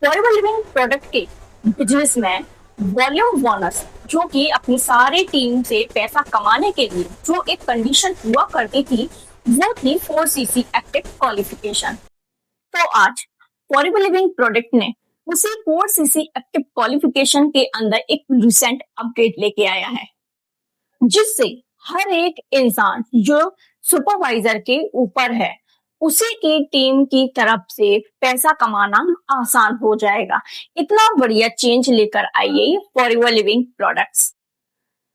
Forever Living product के business में volume bonus जो कि अपनी सारी टीम से पैसा कमाने के लिए जो एक कंडीशन हुआ करती थी वो थी 4cc एक्टिव क्वालिफिकेशन। तो आज फॉरएवर लिविंग प्रोडक्ट ने उसी 4cc एक्टिव क्वालिफिकेशन के अंदर एक रिसेंट अपडेट लेके आया है जिससे हर एक इंसान जो सुपरवाइजर के ऊपर है उसी की टीम की तरफ से पैसा कमाना आसान हो जाएगा। इतना बढ़िया चेंज लेकर आई है ये फॉरएवर लिविंग प्रोडक्ट्स।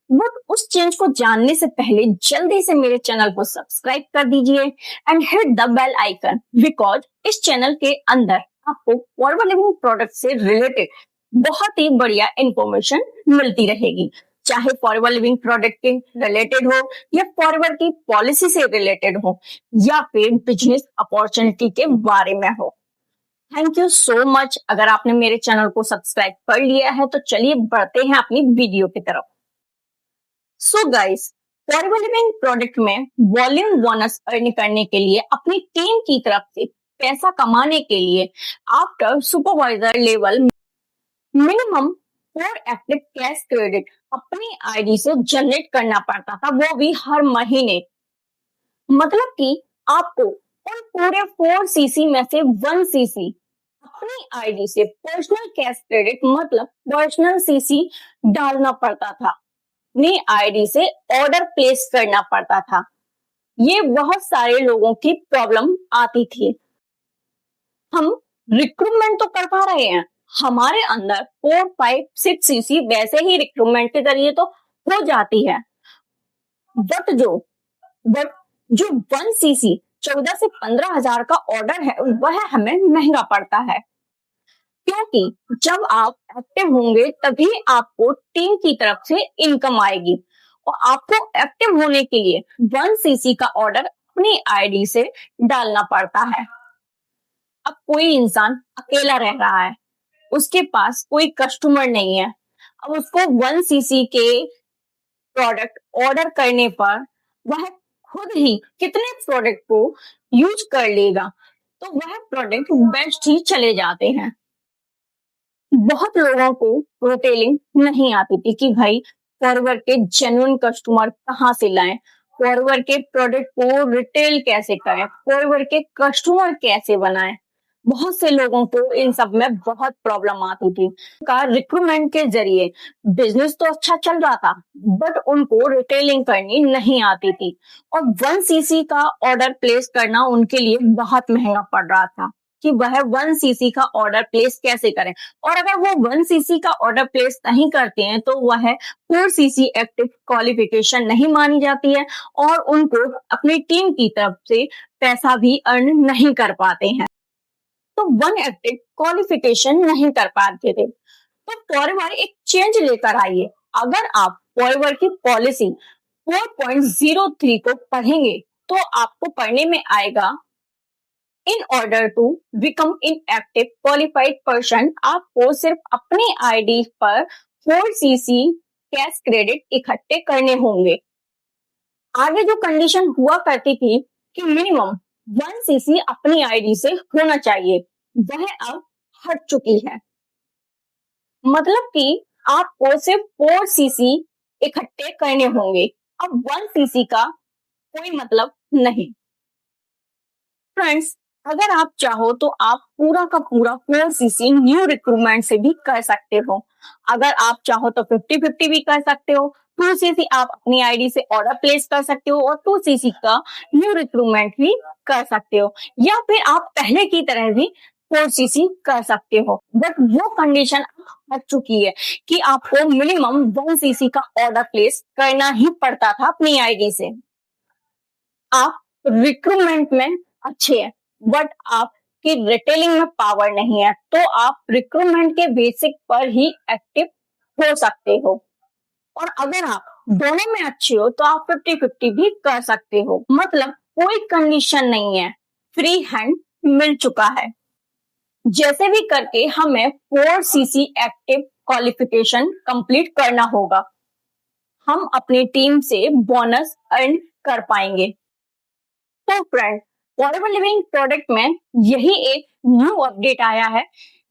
बट उस चेंज को जानने से पहले जल्दी से मेरे चैनल को सब्सक्राइब कर दीजिए and hit the bell icon because इस चैनल के अंदर आपको फॉरएवर लिविंग प्रोडक्ट से रिलेटेड बहुत ही बढ़िया इंफॉर्मेशन मिलती रहेगी, चाहे फॉरएवर लिविंग प्रोडक्ट के रिलेटेड हो या फॉरएवर की पॉलिसी से रिलेटेड हो या फिर बिजनेस अपॉर्चुनिटी के बारे में हो। Thank you so much. अगर आपने मेरे चैनल को सब्सक्राइब कर लिया है तो चलिए बढ़ते हैं अपनी वीडियो की तरफ। So guys, forever Living product में वॉल्यूम बोनस अर्न करने के लिए अपनी टीम की तरफ से पैसा कमाने के लिए after supervisor level minimum 4 active cash credit अपनी आईडी से जनरेट करना पड़ता था, वो भी हर महीने। मतलब कि आपको उन पूरे 4cc में से 1cc अपनी आईडी से पर्सनल कैश क्रेडिट मतलब पर्सनल सीसी डालना पड़ता था, अपनी आईडी से ऑर्डर प्लेस करना पड़ता था। ये बहुत सारे लोगों की प्रॉब्लम आती थी। हम रिक्रूटमेंट तो कर पा रहे हैं, हमारे अंदर 4, 5, 6cc वैसे ही रिक्रूटमेंट के जरिए तो हो जाती है, बट जो 1cc 14 से 15 हजार का ऑर्डर है वह हमें महंगा पड़ता है, क्योंकि जब आप एक्टिव होंगे तभी आपको टीम की तरफ से इनकम आएगी और आपको एक्टिव होने के लिए 1cc का ऑर्डर अपनी आईडी से डालना पड़ता है। अब कोई इंसान अकेला रह रहा है, उसके पास कोई कस्टमर नहीं है, अब उसको 1cc के प्रोडक्ट ऑर्डर करने पर वह खुद ही कितने प्रोडक्ट को यूज कर लेगा, तो वह प्रोडक्ट बेस्ट ही चले जाते हैं। बहुत लोगों को रिटेलिंग नहीं आती थी कि भाई फॉरएवर के जेन्युइन कस्टमर कहाँ से लाएं, फॉरएवर के प्रोडक्ट को रिटेल कैसे करें, फॉरएवर के कस्टमर कैसे बनाएं। बहुत से लोगों को इन सब में बहुत प्रॉब्लम आती थी। का रिक्रूटमेंट के जरिए बिजनेस तो अच्छा चल रहा था बट उनको रिटेलिंग करनी नहीं आती थी और 1cc का ऑर्डर प्लेस करना उनके लिए बहुत महंगा पड़ रहा था कि वह 1cc का ऑर्डर प्लेस कैसे करें, और अगर वो 1cc का ऑर्डर प्लेस नहीं करते हैं तो वह 4cc एक्टिव क्वालिफिकेशन नहीं मानी जाती है और उनको अपनी टीम की तरफ से पैसा भी अर्न नहीं कर पाते हैं, तो 1 एक्टिव क्वालिफिकेशन नहीं कर पाते थे। तो फॉरएवर एक चेंज लेकर आई है। अगर आप फॉरएवर की पॉलिसी 4.03 को पढ़ेंगे तो आपको पढ़ने में आएगा, in order to become in active qualified person आपको सिर्फ अपनी आईडी पर 4cc कैश क्रेडिट इकट्ठे करने होंगे। आगे जो कंडीशन हुआ करती थी कि मिनिमम 1cc अपनी आईडी से होना चाहिए, वह अब हट चुकी है। मतलब कि आपको सिर्फ 4cc इकट्ठे करने होंगे, अब 1cc का कोई मतलब नहीं। फ्रेंड्स, अगर आप चाहो तो आप पूरा का पूरा 4cc न्यू रिक्रूटमेंट से भी कर सकते हो। अगर आप चाहो तो 50-50 भी कर सकते हो। 2cc आप अपनी आईडी से ऑर्डर प्लेस कर सकते हो और 2cc का न्यू रिक्रूटमेंट भी कर सकते हो, या फिर आप पहले की तरह भी 4cc कर सकते हो। बट वो कंडीशन हट चुकी है कि आपको मिनिमम 1cc का ऑर्डर प्लेस करना ही पड़ता था अपनी आईडी से। आप रिक्रूटमेंट में अच्छे हैं बट आपकी रिटेलिंग में पावर नहीं है, तो आप रिक्रूटमेंट के बेसिक पर ही एक्टिव हो सकते हो, और अगर आप दोनों में अच्छे हो तो आप 50-50 भी कर सकते हो। मतलब कोई कंडीशन नहीं है, फ्री हैंड मिल चुका है। जैसे भी करके हमें 4cc एक्टिव क्वालिफिकेशन कंप्लीट करना होगा, हम अपनी टीम से बोनस अर्न कर पाएंगे। तो फ्रेंड, फॉरएवर लिविंग प्रोडक्ट में यही एक न्यू अपडेट आया है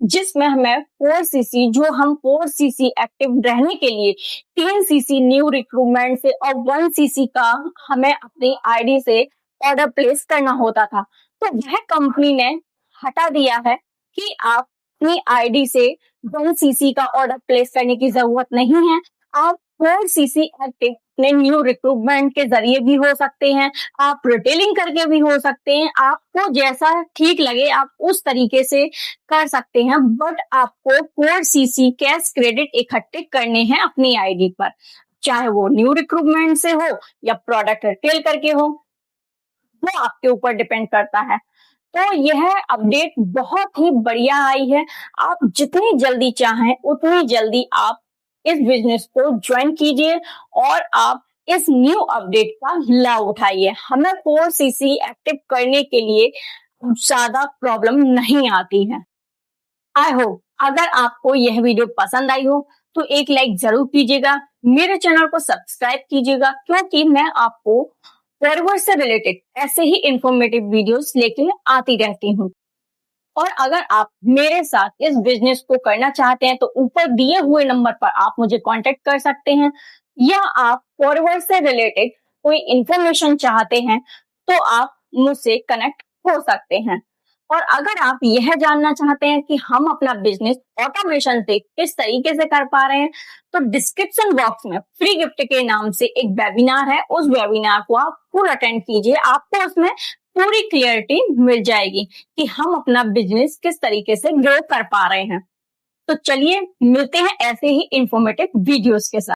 जिसमें हमें 4cc जो हम 4cc एक्टिव रहने के लिए 3cc न्यू रिक्रूटमेंट से और 1cc का हमें अपनी आईडी से ऑर्डर प्लेस करना होता था। तो वह कंपनी ने हटा दिया है कि आप अपनी आईडी से 1cc का ऑर्डर प्लेस करने की जरूरत नहीं है। आप 4cc एक्टिव अपने न्यू रिक्रूटमेंट के जरिए भी हो सकते हैं, आप रिटेलिंग करके भी हो सकते हैं, आपको जैसा ठीक लगे आप उस तरीके से कर सकते हैं। बट आपको 4cc कैश क्रेडिट इकट्ठे करने हैं अपनी आईडी पर, चाहे वो न्यू रिक्रूटमेंट से हो या प्रोडक्ट रिटेल करके हो, वो आपके ऊपर डिपेंड करता है। तो यह अपडेट बहुत ही बढ़िया आई है। आप जितनी जल्दी चाहें उतनी जल्दी आप इस बिजनेस को ज्वाइन कीजिए और आप इस न्यू अपडेट का लाभ उठाइए। हमें 4cc एक्टिव करने के लिए ज्यादा प्रॉब्लम नहीं आती है। आई होप अगर आपको यह वीडियो पसंद आई हो तो एक लाइक जरूर कीजिएगा, मेरे चैनल को सब्सक्राइब कीजिएगा, क्योंकि मैं आपको फॉरवर्ड से रिलेटेड ऐसे ही इंफॉर्मेटिव वीडियोस लेके आती रहती हूँ। और अगर आप मेरे साथ इस बिजनेस को करना चाहते हैं तो ऊपर दिए हुए नंबर पर आप मुझे कांटेक्ट कर सकते हैं, या आप फॉरवर्ड से रिलेटेड कोई इंफॉर्मेशन चाहते हैं तो आप मुझसे कनेक्ट हो सकते हैं। और अगर आप यह जानना चाहते हैं कि हम अपना बिजनेस ऑटोमेशन से किस तरीके से कर पा रहे हैं, तो डिस्क्रिप्शन बॉक्स में फ्री गिफ्ट के नाम से एक वेबिनार है, उस वेबिनार को आप फुल अटेंड कीजिए। आपको उसमें पूरी क्लियरिटी मिल जाएगी कि हम अपना बिजनेस किस तरीके से ग्रो कर पा रहे हैं। तो चलिए मिलते हैं ऐसे ही इंफॉर्मेटिव वीडियोस के साथ।